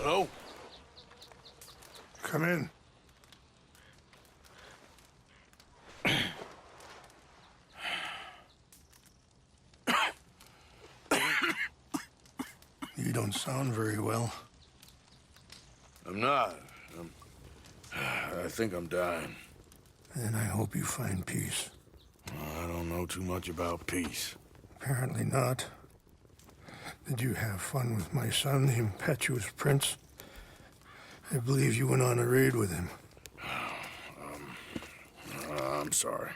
Hello? Come in. You don't sound very well. I'm not. I think I'm dying. And I hope you find peace. I don't know too much about peace. Apparently not. Did you have fun with my son, the impetuous prince? I believe you went on a raid with him. I'm sorry.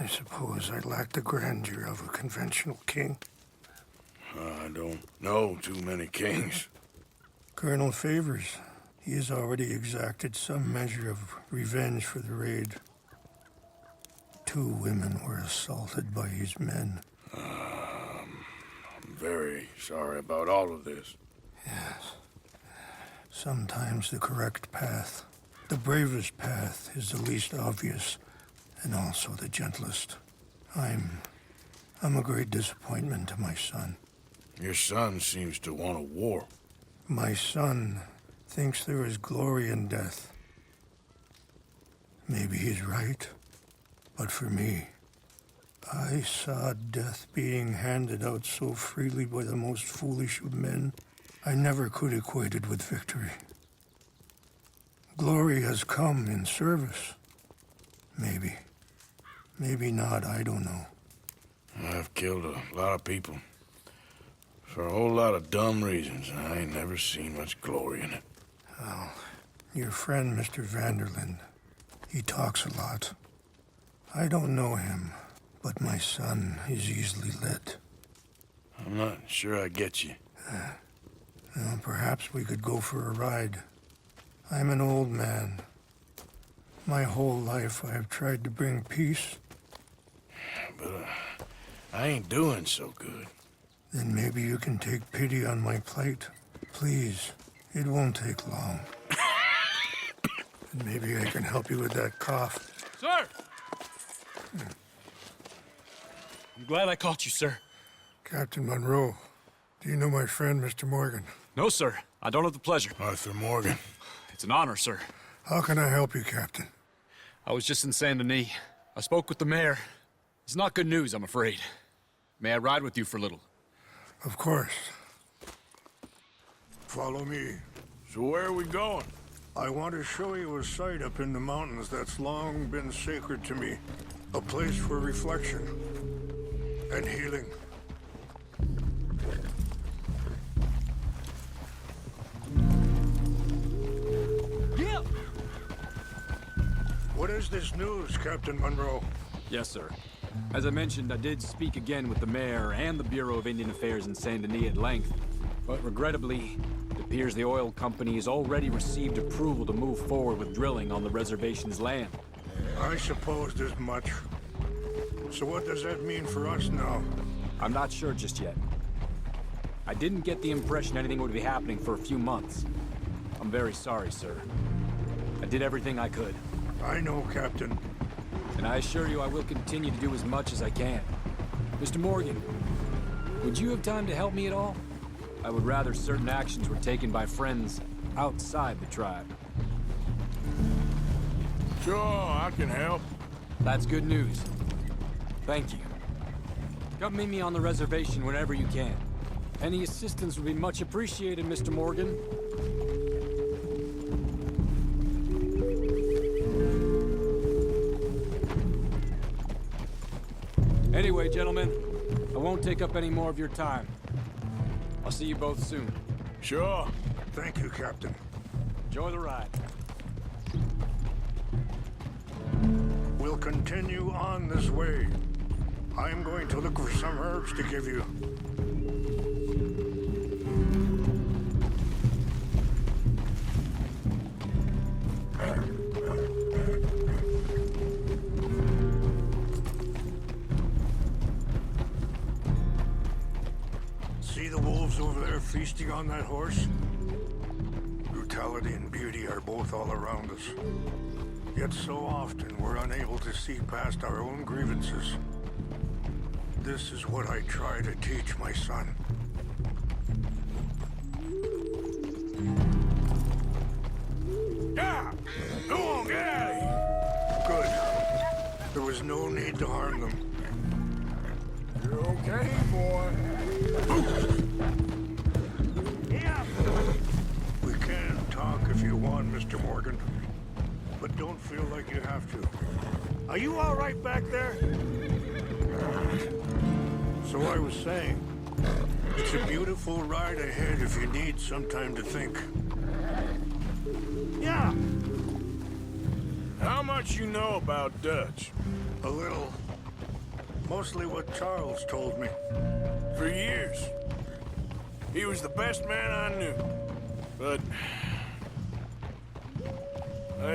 I suppose I lack the grandeur of a conventional king. I don't know too many kings. Colonel Favors, he has already exacted some measure of revenge for the raid. 2 women were assaulted by his men. I'm very sorry about all of this. Yes. Sometimes the correct path, the bravest path, is the least obvious, and also the gentlest. I'm a great disappointment to my son. Your son seems to want a war. My son thinks there is glory in death. Maybe he's right, but for me, I saw death being handed out so freely by the most foolish of men, I never could equate it with victory. Glory has come in service. Maybe. Maybe not, I don't know. I've killed a lot of people. For a whole lot of dumb reasons, and I ain't never seen much glory in it. Well, your friend, Mr. Vanderlyn, he talks a lot. I don't know him, but my son is easily led. I'm not sure I get you. Well, perhaps we could go for a ride. I'm an old man. My whole life I have tried to bring peace. But I ain't doing so good. Then maybe you can take pity on my plight. Please, it won't take long. And maybe I can help you with that cough. Sir! I'm glad I caught you, sir. Captain Monroe, do you know my friend, Mr. Morgan? No, sir. I don't have the pleasure. Arthur Morgan. It's an honor, sir. How can I help you, Captain? I was just in Saint Denis. I spoke with the mayor. It's not good news, I'm afraid. May I ride with you for a little? Of course. Follow me. So where are we going? I want to show you a site up in the mountains that's long been sacred to me. A place for reflection and healing. Yeah! What is this news, Captain Monroe? Yes, sir. As I mentioned, I did speak again with the mayor and the Bureau of Indian Affairs in Saint Denis at length, but regrettably, it appears the oil company has already received approval to move forward with drilling on the reservation's land. I supposed as much. So what does that mean for us now? I'm not sure just yet. I didn't get the impression anything would be happening for a few months. I'm very sorry, sir. I did everything I could. I know, Captain. And I assure you I will continue to do as much as I can. Mr. Morgan, would you have time to help me at all? I would rather certain actions were taken by friends outside the tribe. Sure, I can help. That's good news. Thank you. Come meet me on the reservation whenever you can. Any assistance would be much appreciated, Mr. Morgan. Anyway, gentlemen, I won't take up any more of your time. I'll see you both soon. Sure. Thank you, Captain. Enjoy the ride. We'll continue on this way. I'm going to look for some herbs to give you. See the wolves over there feasting on that horse? Brutality and beauty are both all around us. Yet so often we're unable to see past our own grievances. This is what I try to teach my son. was no need to harm them. You're okay, boy. Yeah. We can talk if you want, Mr. Morgan. But don't feel like you have to. Are you all right back there? So I was saying, it's a beautiful ride ahead if you need some time to think. Yeah. How much you know about Dutch? A little. Mostly what Charles told me. For years. He was the best man I knew. But...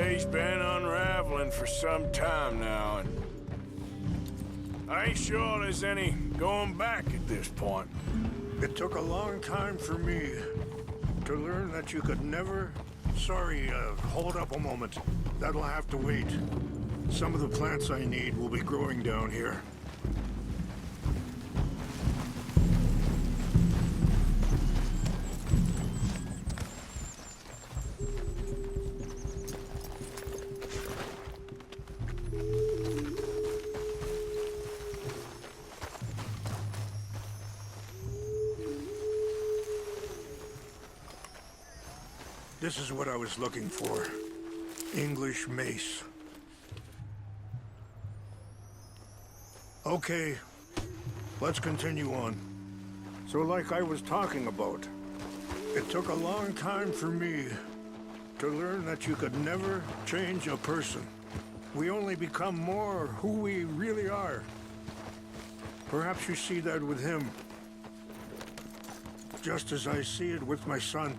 he's been unraveling for some time now, and... I ain't sure there's any going back at this point. It took a long time for me to learn that you could never... Sorry, hold up a moment. That'll have to wait. Some of the plants I need will be growing down here. This is what I was looking for. English mace. Okay, let's continue on. So like I was talking about, it took a long time for me to learn that you could never change a person. We only become more who we really are. Perhaps you see that with him, just as I see it with my son.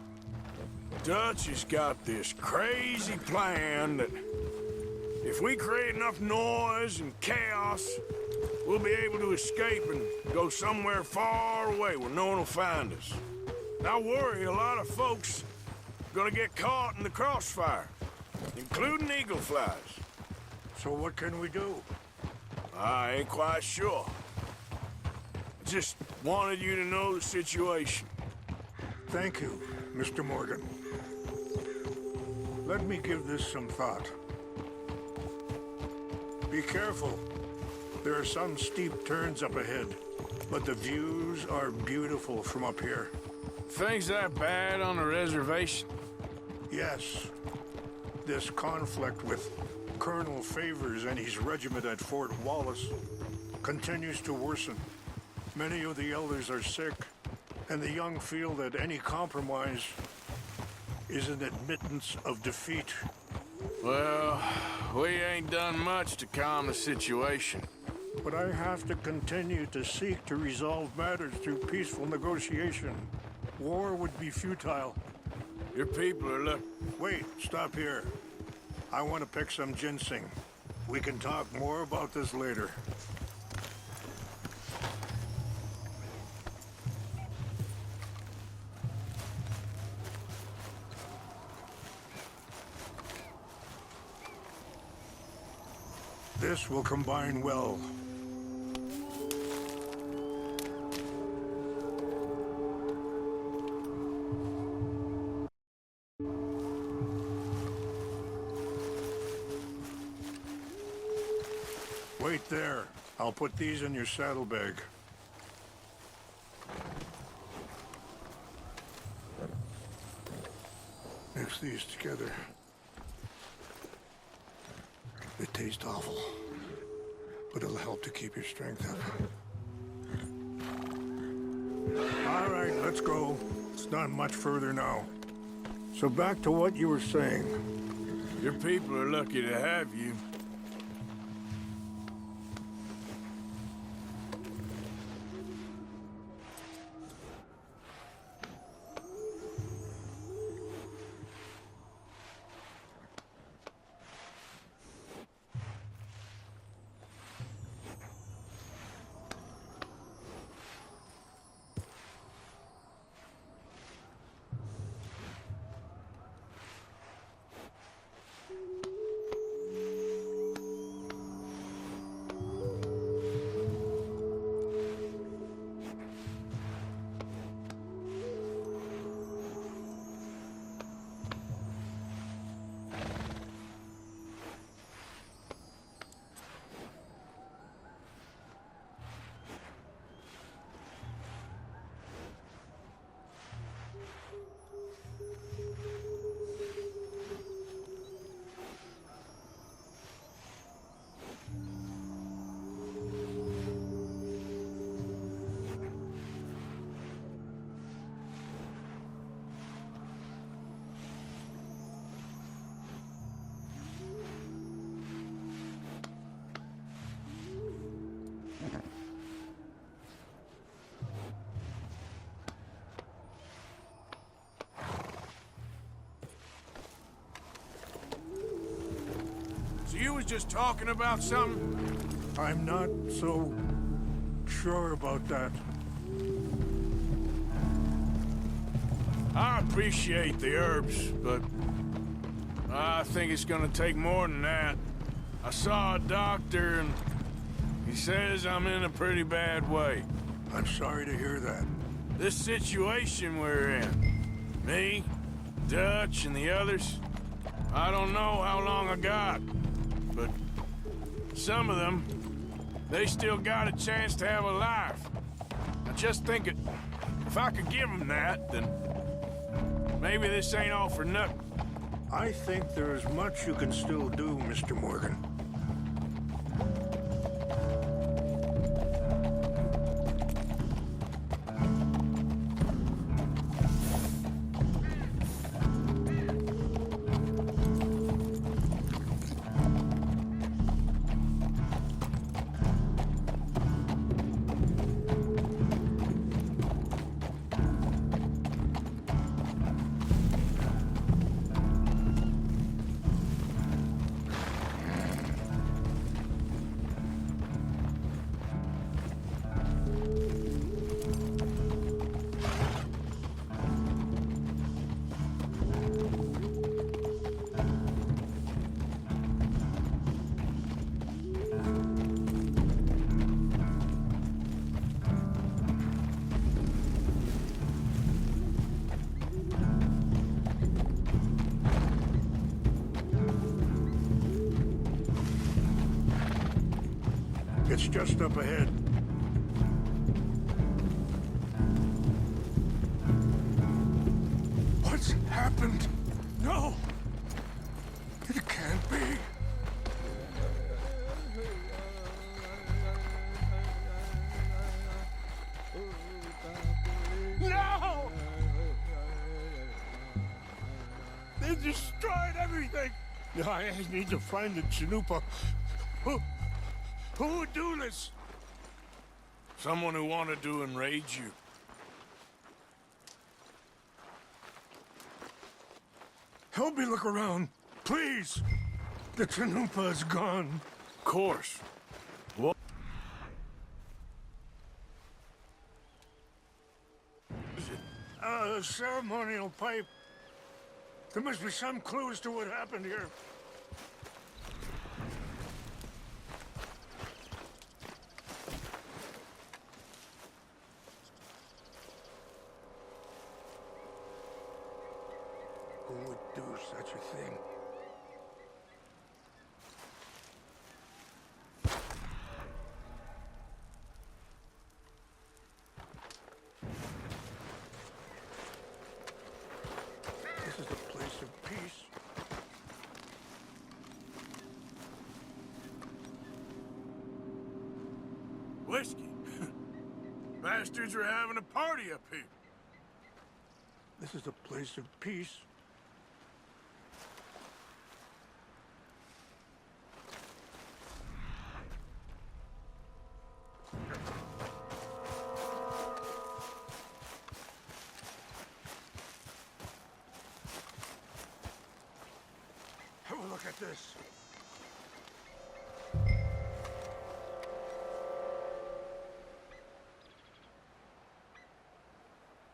Dutch has got this crazy plan that if we create enough noise and chaos, we'll be able to escape and go somewhere far away where no one will find us. I worry a lot of folks are gonna get caught in the crossfire, including eagle flies. So what can we do? I ain't quite sure. I just wanted you to know the situation. Thank you, Mr. Morgan. Let me give this some thought. Be careful. There are some steep turns up ahead, but the views are beautiful from up here. Things that bad on the reservation? Yes. This conflict with Colonel Favors and his regiment at Fort Wallace continues to worsen. Many of the elders are sick, and the young feel that any compromise is an admittance of defeat. Well, we ain't done much to calm the situation. But I have to continue to seek to resolve matters through peaceful negotiation. War would be futile. Your people are Wait, stop here. I want to pick some ginseng. We can talk more about this later. This will combine well. Wait there. I'll put these in your saddlebag. Mix these together. They taste awful, but it'll help to keep your strength up. All right, let's go. It's not much further now. So back to what you were saying. Your people are lucky to have you. you was just talking about something? I'm not so sure about that. I appreciate the herbs, but I think it's gonna take more than that. I saw a doctor and he says I'm in a pretty bad way. I'm sorry to hear that. This situation we're in, me, Dutch, and the others, I don't know how long I got, but some of them, they still got a chance to have a life. I just think if I could give them that, then maybe this ain't all for nothing. I think there is much you can still do, Mr. Morgan. It's just up ahead. What's happened? No! It can't be. No! They destroyed everything! I need to find the Chanupa. Who would do this? Someone who wanted to enrage you. Help me look around, please. The Chanupa is gone. Of course. What? A ceremonial pipe. There must be some clues to what happened here. Who would do such a thing? This is a place of peace. Whiskey. Bastards are having a party up here. This is a place of peace. Have a look at this.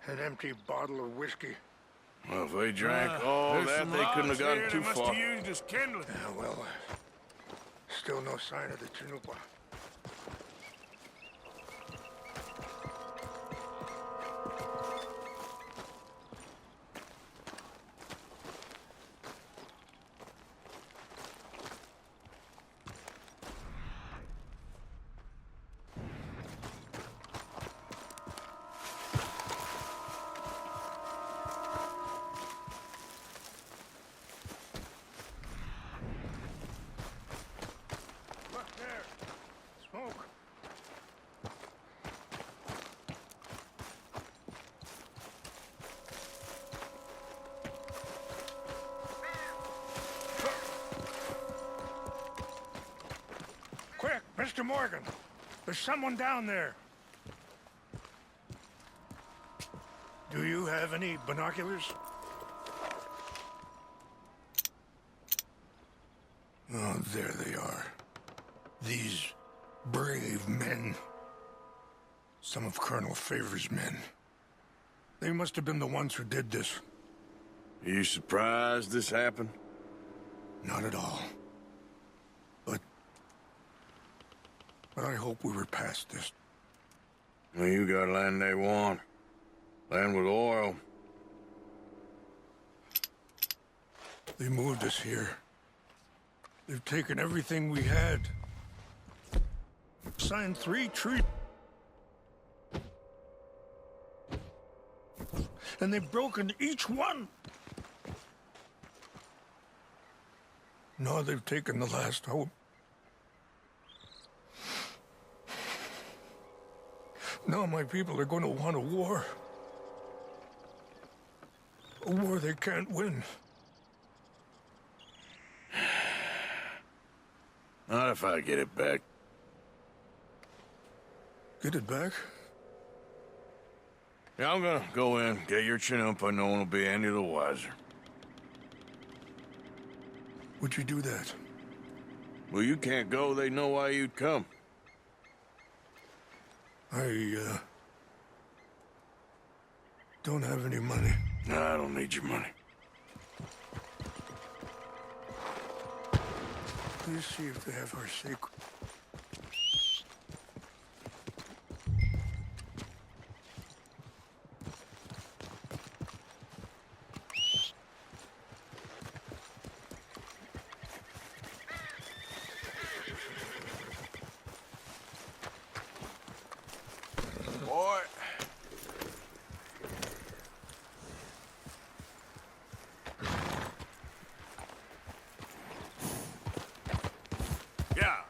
An empty bottle of whiskey. Well, if they drank all There's that, some they couldn't have logs gotten here too Uh, far. Uh, Must have used as kindling. Yeah, well, still no sign of the Chanupa. Look there. Smoke. Quick, Mr. Morgan. There's someone down there. Do you have any binoculars? Oh, there they are. These brave men. Some of Colonel Favor's men. They must have been the ones who did this. Are you surprised this happened? Not at all. But I hope we were past this. Well, you got land they want. Land with oil. They moved us here. They've taken everything we had. Signed 3 treaties. And they've broken each one. Now they've taken the last hope. Now my people are going to want a war. A war they can't win. Not if I get it back. Get it back? Yeah, I'm gonna go in, get your Chinook, but no one will be any the wiser. Would you do that? Well, you can't go, they know why you'd come. I don't have any money. No, I don't need your money. Please see if they have our sacred... Boy. Yeah.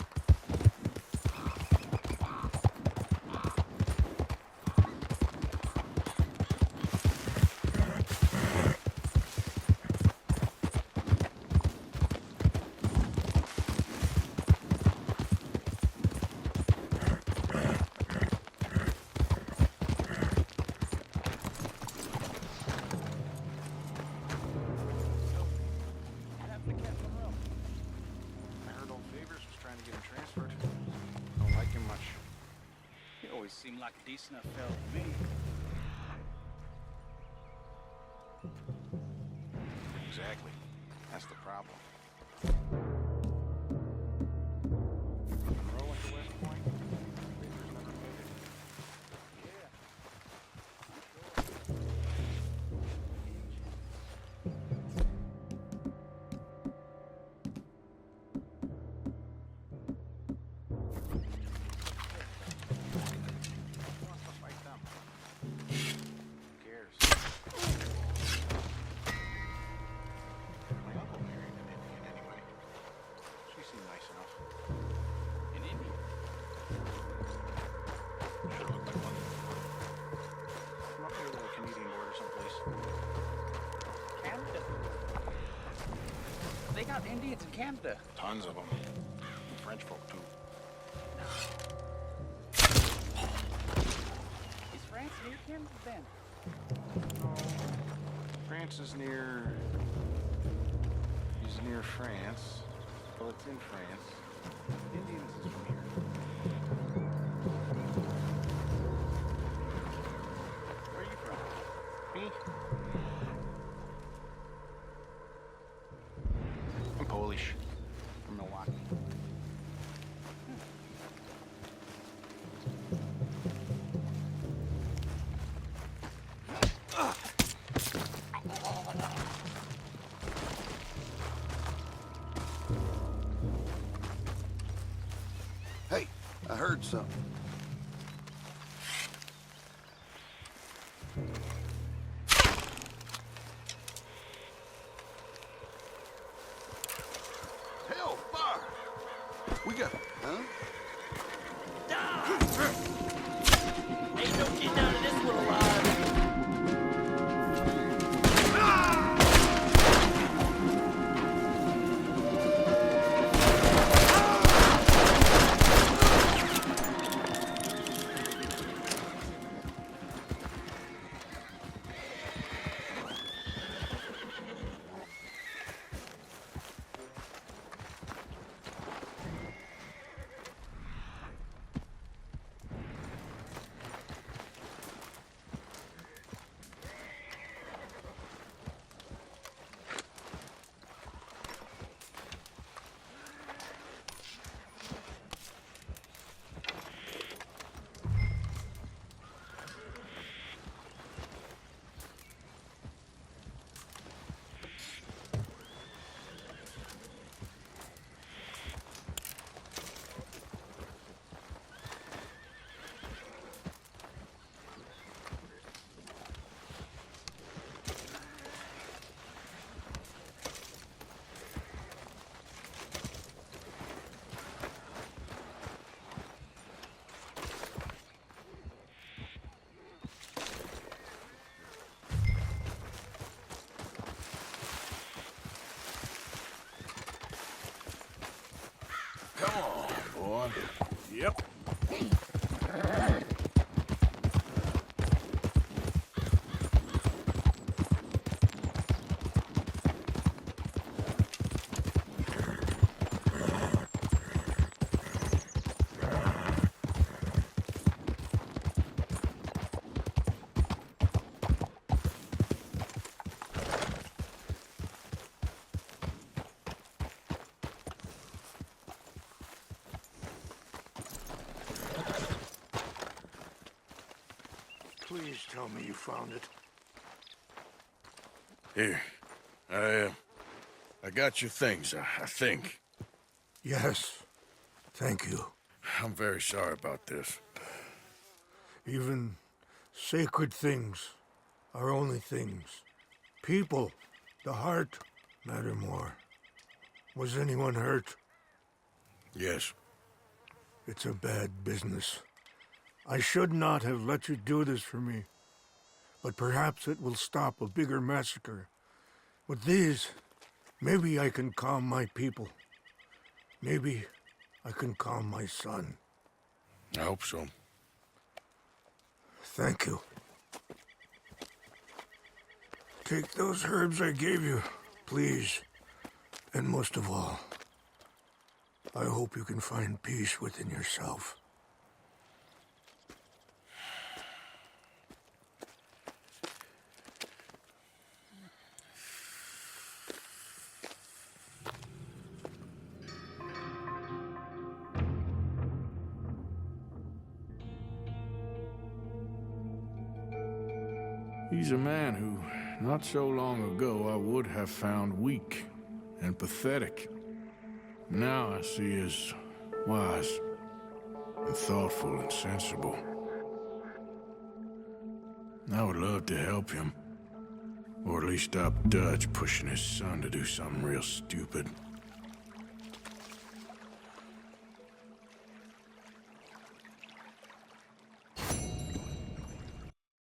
Seemed like a decent enough fellow to me. Exactly. That's the problem. Rolling to West Point. Baker's never made it. Yeah. They got Indians in Canada. Tons of them. And French folk, too. Is France near Canada then? France is near... He's near France. Well, it's in France. Indians is from here. Where are you from? Me? I'm Polish. From Milwaukee. Hey, I heard something. Hell, fire! We got it, huh? Ain't no getting out of this one alive. boy. Yep. Please tell me you found it. Here. I got your things, I think. Yes. Thank you. I'm very sorry about this. Even sacred things are only things. People, the heart, matter more. Was anyone hurt? Yes. It's a bad business. I should not have let you do this for me. But perhaps it will stop a bigger massacre. With these, maybe I can calm my people. Maybe I can calm my son. I hope so. Thank you. Take those herbs I gave you, please. And most of all, I hope you can find peace within yourself. He's a man who, not so long ago, I would have found weak and pathetic. Now I see as wise and thoughtful and sensible. I would love to help him, or at least stop Dutch pushing his son to do something real stupid.